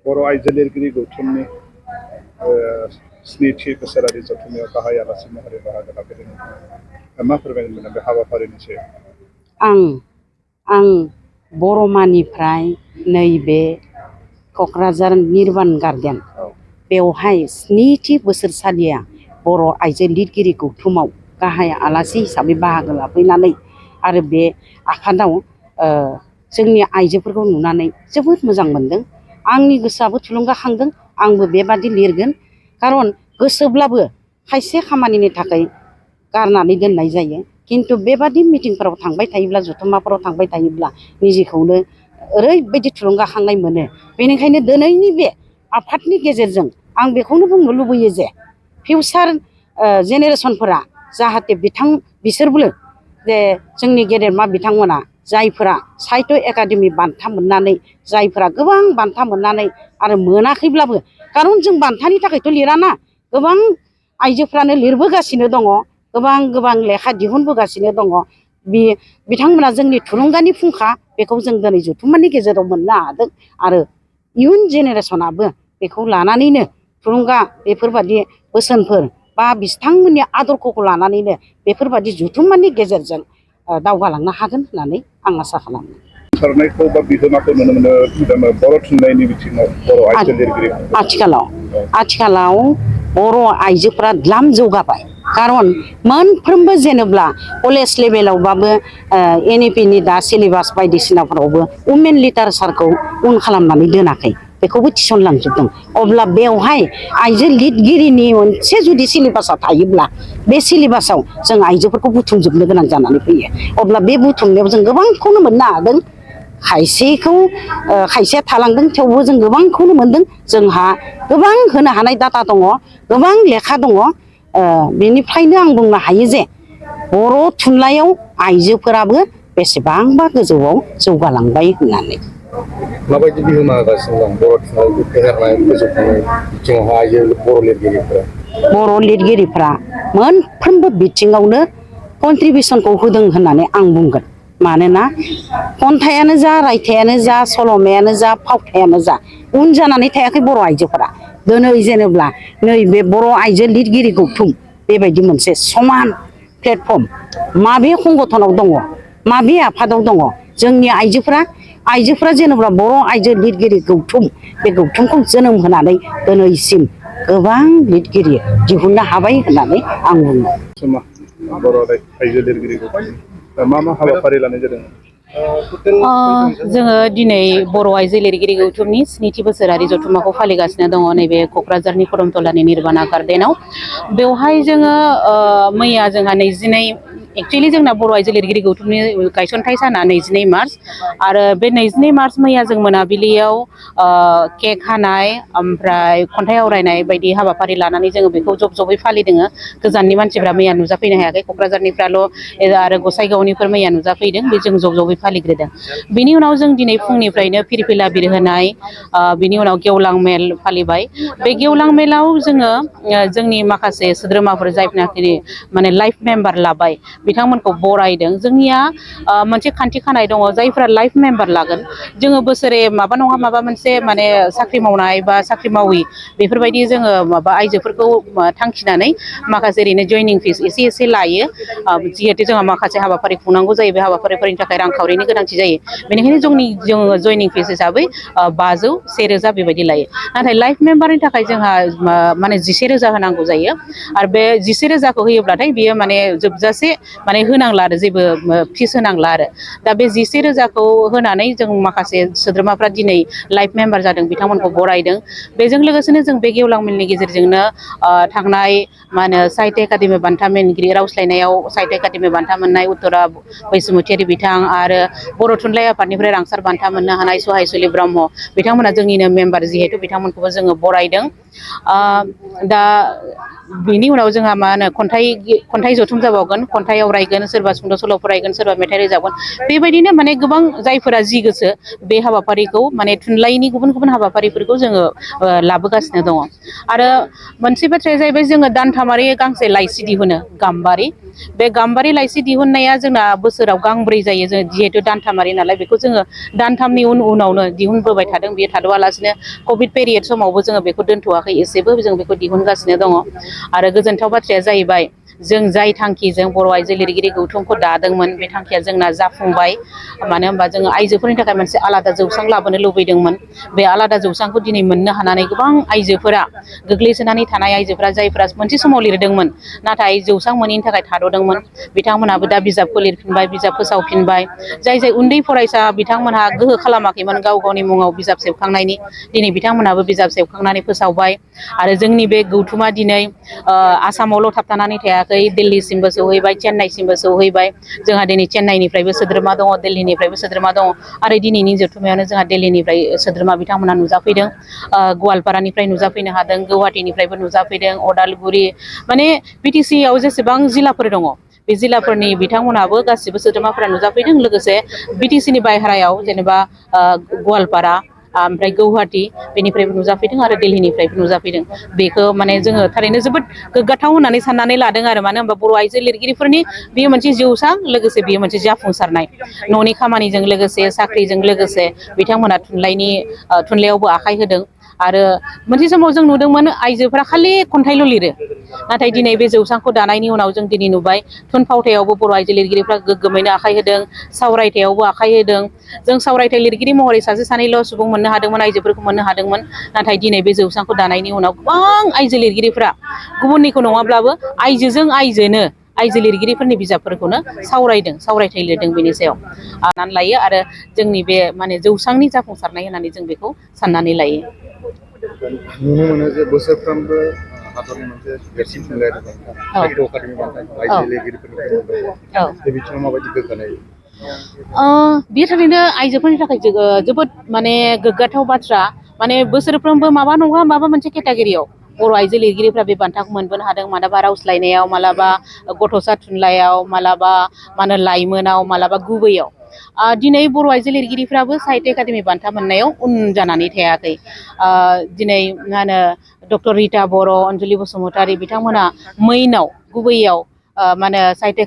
बर' आइजो लिरगिरि गौथुमनि स्निथि बोसोरारि जथुम्मायाव गाहाय आलासि महरै बाहागो लाफैदों। मा फोरमायनो मोनो बे हाबाफारिनि सायाव? आं बर'मानिफ्राय नैबे क'क्राझार निर्बान गार्डेन बेवहाय स्निथि बोसोरसालिया बर' आइजो लिरगिरि गौथुमाव गाहाय आलासि हिसाबै बाहागो लाफैनानै आरो बे आफादाव जोंनि आइजोफोरखौ नुनानै जोबोद मोजां मोनदों। आंनि गोसोआबो थुलुंगाखांदों। आंबो बेबादि लिरगोन। खारन गोसोब्लाबो खायसे खामानिनि थाखाय गारनानै दोननाय जायो। खिन्थु बेबादि मिटिंफोराव थांबाय थायोब्ला जथुम्माफोराव थांबाय थायोब्ला निजेखौनो ओरैबायदि थुलुंगाखांनाय मोनो। बेनिखायनो दिनैनि बे आफादनि गेजेरजों आं बेखौनो बुंनो लुबैयो जे फिउचार जेनेरेसनफोरा जाहाथे बिसोरबो जे जोंनि गेदेरमा बिथांमोना जायफोरा साहित्य एकाडेमि बान्था मोननानै जायफोरा गोबां बान्था मोननानै आरो मोनाखैब्लाबो खारन जों बान्थानि थाखायथ' लिराना गोबां आइजोफ्रानो लिरबोगासिनो दङ। गोबां लेखा दिहुनबोगासिनो दङ। बिथांमोना जोंनि थुलुंगानि फुंखा बेखौ जों दिनै जथुम्मानि गेजेराव मोननो हादों। आरो इयुन जेनेरेसनाबो बेखौ लानानैनो थुलुंगा बेफोरबादि बोसोनफोर बा बिथांमोननि आदर्शखौ लानानैनो बेफोरबादि जथुम्मानि गेजेरजों दावगालांनो हागोन होननानै आं आसा खालामो। सारनायखौ बा बिहोमाखौ नुनो मोनो बर' थुनलाइनि बिथिङाव बर' आइजो लिरगिरि आथिखालाव बर' आइजोफोरा द्लाम जौगाबाय। खारन मोनफ्रोमबो जेनेब्ला कलेज लेभेलावबाबो NEP नि दा सिलेबास बायदिसिनाफोरावबो वुमेन लिटारेसारखौ उन खालामनानै दोनाखै। बेखौबो थिसनलांजोबदों। अब्ला बेवहाय आइजो लिरगिरिनि मोनसे जुदि सिलेबासा थायोब्ला बे सिलेबासाव जों आइजोफोरखौ बुथुमजोबनो गोनां जानानै फैयो। अब्ला बे बुथुमनायाव जों गोबांखौनो मोननो हादों। खायसेया थालांदों थेवबो जों गोबांखौनो मोनदों। जोंहा गोबां होनो हानाय डाटा दङ। गोबां लेखा दङ। बेनिफ्रायनो आं बुंनो हायो जे बर' थुनलाइयाव आइजोफोराबो बेसेबांबा गोजौआव जौगालांबाय होननानै। माबायदि बिहोमा होगासिनो दं बर' थुनलाइखौ फेहेरनाय फोजौनाय बिथिङावहाय आइजो बर' लिरगिरिफ्रा मोनफ्रोमबो बिथिङावनो कन्ट्रिबिउसनखौ होदों होननानै आं बुंगोन। मानोना खन्थाइयानो जा रायथाइयानो जा सल'मायानो जा फावथायानो जा उन जानानै थायाखै बर' आइजोफोरा। दिनै जेनेब्ला नैबे बर' आइजो लिरगिरि गौथुम बेबायदि मोनसे समान प्लेटफर्म माबे संगठनाव दङ माबे आफादाव दङ जोंनि आइजोफोरा जेनेबा बर' आइजो लिरगिरि गौथुम बे गौथुमखौ जोनोम होनानै दिनैसिम गोबां लिरगिरि दिहुननो हाबाय होननानै आं बुङो। बर' आइजो लिरगिरि मा हाबाफारि लानाय जादों? जोङो दिनै बर' आइजो लिरगिरि गौथुमनि स्निथि बोसोरारि जथुम्माखौ फालिगासिनो दङ नैबे क'क्राझारनि करमतलानि निर्बाना गार्डेनाव। बेवहाय जोङो मैया जोंहा एक्सुवेलि जोंना बर' आइजो लिरगिरि गौथुमनि गायसनथाइ साना 22 मार्च आरो बे 22 मार्च मैया जों मोनाबिलियाव केक हानाय ओमफ्राय खन्थाइ आवरायनाय बायदि हाबाफारि लानानै जोङो बेखौ जबै फालिदों। गोजाननि मानसिफ्रा मैया नुजाफैनो हायाखै। क'क्राझारनिफ्राल' आरो गसाइगावनिफोर मैया नुजाफैदों। बे जों जबै फालिग्रोदों। बिनि उनाव जों दिनै फुंनिफ्रायनो फिरफिला बिरहोनाय बिनि उनाव गेवलां मेल फालिबाय। बे गेवलां मेलाव जोङो जोंनि माखासे सोद्रोमाफोर जायफोरनाखि माने लाइफ मेम्बार लाबाय बिथांमोनखौ बरायदों। जोंनिया मोनसे खान्थि खानाय दङ जायफोरा लाइफ मेम्बार लागोन जोङो बोसोरे माबा नङा माबा मोनसे माने साख्रि मावनाय बा साख्रि मावि बेफोरबायदि जोङो माबा आइजोफोरखौ थांखिनानै माखासे ओरैनो जयनिं फिस एसे लायो। जिहेथु जोंहा माखासे हाबाफारि खुंनांगौ जायो। बे हाबाफारिफोरनि थाखाय रांखावरिनि गोनांथि जायो। बेनिखायनो जोङो जयनिं फिस हिसाबै 500 1000 बेबायदि लायो। नाथाय लाइफ मेम्बारनि थाखाय जोंहा माने 11,000 होनांगौ जायो। आरो बे 11,000खौ होयोब्लाथाय बियो माने जोबजासे माने होनांला आरो जेबो फिस होनांला आरो दा बे 11,000खौ होनानै जों माखासे सोद्रोमाफ्रा दिनै लाइफ मेम्बार जादों बिथांमोनखौ बरायदों। बेजों लोगोसेनो जों बे गेवलां मेलनि गेजेरजोंनो थांनाय साहित्य एकाडेमि बान्था मोनगिरि रावस्लायनायाव साहित्य एकाडेमि बान्था मोननाय उत्तरा बैसुमुतियारि बिथां आरो बर' थुनलाइ आफादनिफ्राय रांसार बान्था मोननो हानाय सहायसुलि ब्रह्म बिथांमोना जोंनिनो मेम्बार जिहेथु बिथांमोनखौबो जोङो बरायदों। दा बेनि उनाव जोंहा मा होनो खन्थाइ जथुम जाबावगोन, खन्थाइ आवरायगोन, सोरबा सुंद' सल' फरायगोन, सोरबा मेथाइ रोजाबगोन। बेबायदिनो माने गोबां जायफोरा जि गोसो बे हाबाफारिखौ माने थुनलाइनि गुबुन गुबुन हाबाफारिफोरखौ जोङो लाबोगासिनो दङ। आरो मोनसे बाथ्राया जाहैबाय जोङो दानथामारि गांसे लाइसि दिहुनो गाम्बारि। बे गाम्बारि लाइसि दिहुननाया जोंना बोसोराव गांब्रै जायो, जों जिहेथु दानथामारि नालाय बेखौ जोङो दानथामनि उनावनो दिहुनबोबाय थादों। बेयो थाद'आलासिनो कभिड पेरियड समावबो जोङो बेखौ दोनथ'वाखै, एसेबो जों बेखौ दिहुनगासिनो दङ। आरो गोजोनथाव बाथ्राया जाहैबाय जों जाय थांखिजों बर' आइजो लिरगिरि गौथुमखौ दादोंमोन बे थांखिया जोंना जाफुंबाय। मानो होनबा जोङो आइजोफोरनि थाखाय मोनसे आलादा जौस्रां लाबोनो लुबैदोंमोन। बे आलादा जौस्रांखौ दिनै मोननो हानानै गोबां आइजोफोरा, गोग्लैसोनानै थानाय आइजोफोरा, जायफोरा मोनसे समाव लिरदोंमोन नाथाय जौस्रां मोनैनि थाखाय थाद'दोंमोन, बिथांमोनहाबो दा बिजाबखौ लिरफिनबाय, बिजाब फोसावफिनबाय। जाय उन्दै फरायसा बिथांमोनहा गोहो खालामाखैमोन गाव गावनि मुङाव बिजाब सेबखांनायनि, दिनै बिथांमोनहाबो बिजाब सेबखांनानै फोसावबाय। आरो जोंनि बे गौथुमा दिनै आसामावल' थाबथानानै थायाखै, दिल्लीसिमबो सौहैबाय, चेन्नाइसिमबो सौहैबाय। जोंहा दिनै चेन्नाइनिफ्रायबो सोद्रोमा दङ, दिल्लीनिफ्रायबो सोद्रोमा दङ। आरो दिनैनि जथुमायावनो जोंहा दिल्लीनिफ्राय सोद्रोमा बिथांमोनहा नुजाफैदों, गवालपारानिफ्राय नुजाफैनो हादों, गुवाहाटीनिफ्रायबो नुजाफैदों, अदालगुरि, माने BTC आव जेसेबां जिल्लाफोर दङ बे जिल्लाफोरनि बिथांमोनहाबो गासिबो सोद्रोमाफोरा नुजाफैदों। लोगोसे BTC नि बायहेरायाव जेनेबा गवालपारा, ओमफ्राय गुवाहाटी बेनिफ्रायबो नुजाफैदों आरो दिल्लीनिफ्रायबो नुजाफैदों। बेखौ माने जोङो थारैनो जोबोद गोग्गाथाव होननानै साननानै लादों आरो। मानो होनबा बर' आइजो लिरगिरिफोरनि बेयो मोनसे जौसां, लोगोसे बेयो मोनसे जाफुंसारनाय। न'नि खामानिजों लोगोसे, साख्रिजों लोगोसे बिथांमोना थुनलाइयावबो आखाइ होदों। आरो मोनसे समाव जों नुदोंमोन आइजोफ्रा खालि खन्थाइल' लिरो, नाथाय दिनै बे जौसांखौ दानायनि उनाव जों दिनै नुबाय थुनफावथायावबो बर' आइजो लिरगिरिफ्रा गोग्गोमैनो आखाइ होदों, सावरायथायावबो आखाइ होदों। जों सावरायथाइ लिरगिरि महरै सासे सानैल' सुबुं मोननो हादोंमोन, आइजोफोरखौ मोननो हादोंमोन। नाथाय दिनै बे जौसांखौ दानायनि उनाव गोबां आइजो लिरगिरिफ्रा गुबुननिखौ नङाब्लाबो आइजोजों आइजोनो आइजो लिरगिरिफोरनि बिजाबफोरखौनो सावरायदों, सावरायथाइ लिरदों बेनि सायाव साननानै लायो। आरो जोंनि बे माने जौसांनि जाफुंसारनाय होननानै जों बेखौ साननानै लायो। नुनो मोनो जे बोसोरफ्रोमबो हादरनि मोनसे देरसिन थुनलाइयारि बान्था साहित्य एकादेमि बान्थाखौ आइजो लिरगिरिफोरनि दङ। बे बिथिङाव माबायदि गोग्गानाय? बे थारैनो आइजोफोरनि थाखाय जोबोद माने गोग्गाथाव बाथ्रा। माने बोसोरफ्रोमबो माबा नङा माबा मोनसे केटागरियाव बर' आइजो लिरगिरिफ्रा बे बान्थाखौ मोनबोनो हादों। मालाबा रावस्लायनायाव, मालाबा गथ'सा थुनलाइयाव, मालाबा मा होनो लाइमोनाव, मालाबा गुबैयाव। दिनै बर' आइजो लिरगिरिफ्राबो साहित्य एकादेमि बान्था मोननायाव उन जानानै थायाखै। दिनै मा होनो डक्टर रिता बर', अनजुलि बसुमतारी बिथांमोना मैनआव, गुबैयाव मा होनो साहित्य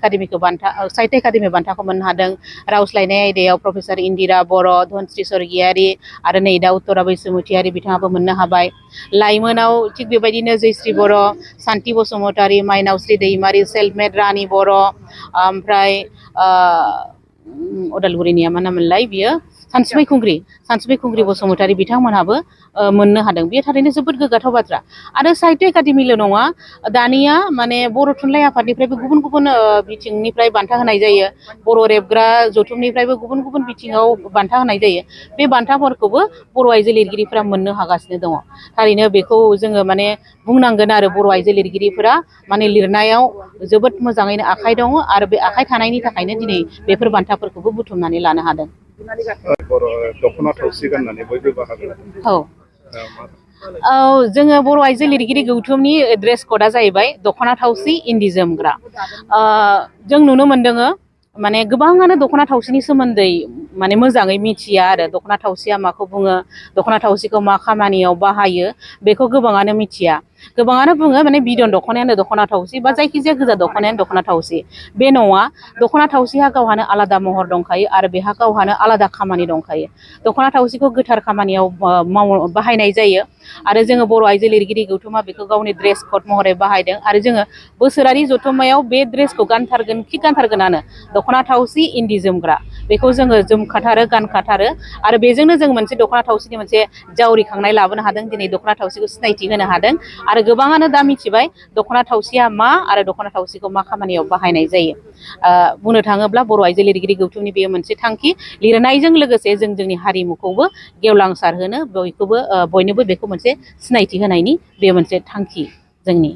एकादेमि बान्थाखौ मोननो हादों। रावस्लायनाय आयदायाव प्रफेसर इन्दिरा बर', धनस्री सरगियारि आरो नै दा उत्तरा बैसोमुथियारि बिथाङाबो मोननो हाबाय। लाइमोनाव थिग बेबायदिनो जयश्री बर', सान्थि बसुमतारी, माइनावस्रि दैमारि, सेल्फमेड रानि बर', ओमफ्राय अदालगुरिनिया मा नाममोनलाय बियो, सानसुमै खुंग्रि बसुमतारी बिथांमोनहाबो मोननो हादों। बेयो थारैनो जोबोद गोग्गाथाव बाथ्रा। आरो साहित्य एकादेमिल' नङा, दानिया माने बर' थुनलाइ आफादनिफ्रायबो गुबुन गुबुन बिथिंनिफ्राय बान्था होनाय जायो। बर' रेबग्रा जथुमनिफ्रायबो गुबुन गुबुन बिथिङाव बान्था होनाय जायो। बे बान्थाफोरखौबो बर' आइजो लिरगिरिफ्रा मोननो हागासिनो दङ। थारैनो बेखौ जोङो माने बुंनांगोन आरो, बर' आइजो लिरगिरिफोरा माने लिरनायाव जोबोद मोजाङैनो आखाइ दङ। आरो बे आखाइ थानायनि थाखायनो दिनै बेफोर बान्थाफोरखौबो बुथुमनानै लानो हादों। बर' दख'ना थावसि गाननानै बयबो बाहागो लादों। जोङो बर' आइजो लिरगिरि गौथुमनि ड्रेस क'डआ जाहैबाय दख'ना थावसि, इन्दि जोमग्रा। जों नुनो मोनदों माने गोबाङानो दख'ना थावसिनि सोमोन्दै माने मोजाङै मिथिया आरो। दख'ना थावसिया माखौ बुङो, दख'ना थावसिखौ मा खामानियाव बाहायो, बेखौ गोबाङानो मिथिया। गोबाङानो बुङो माने बिदन दख'नायानो दख'ना थावसि, बा जायखिजाया गोजा दख'नायानो दख'ना थावसि। बे नङा, दख'ना थावसिहा गावहानो आलादा महर दंखायो आरो बेहा गावहानो आलादा खामानि दंखायो। दख'ना थावसिखौ गोथार खामानियाव बाहायनाय जायो। आरो जोङो बर' आइजो लिरगिरि गौथुमा बेखौ गावनि ड्रेस क'ड महरै बाहायदों। आरो जोङो बोसोरारि जथुम्मायाव बे ड्रेसखौ गानथारगोनानो, दख'ना थावसि, इन्दि जोमग्रा। बेखौ जोङो जोमखाथारो, गानखाथारो। आरो बेजोंनो जों मोनसे दख'ना थावसिनि मोनसे जावरिखांनाय लाबोनो हादों। दिनै दख'ना थावसिखौ सिनायथि होनो हादों। आरो गोबाङानो दा मिथिबाय दख'ना थावसिया मा आरो दख'ना थावसिखौ मा खामानियाव बाहायनाय जायो। बुंनो थाङोब्ला बर' आइजो लिरगिरि गौथुमनि बेयो मोनसे थांखि, लिरनायजों लोगोसे जों जोंनि हारिमुखौबो गेवलांसार होनो, बयनोबो बेखौ मोनसे सिनायथि होनायनि बे मोनसे थांखि जोंनि।